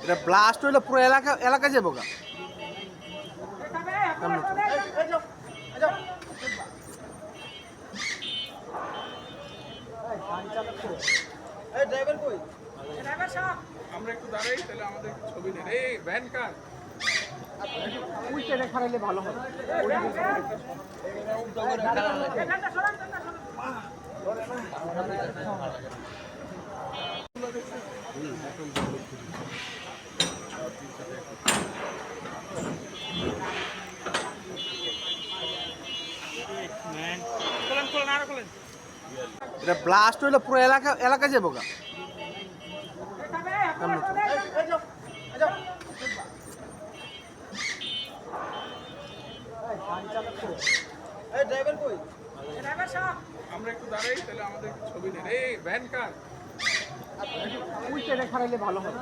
এটা ব্লাস্ট হইলে পুরো এলাকা যাবো গা। আমরা একটু দাঁড়াই, তাহলে আমাদের ছবি নেন। এই ভ্যান কার ওই সাইডে খারাইলে ভালো হবে। এটা ব্লাস্ট হইলে পুরো এলাকা যাবো গা। আমরা একটু দাঁড়াই, তাহলে আমাদের ছবি নেন। এই ভ্যান কার ওই সাইডে খারাইলে ভালো হবে।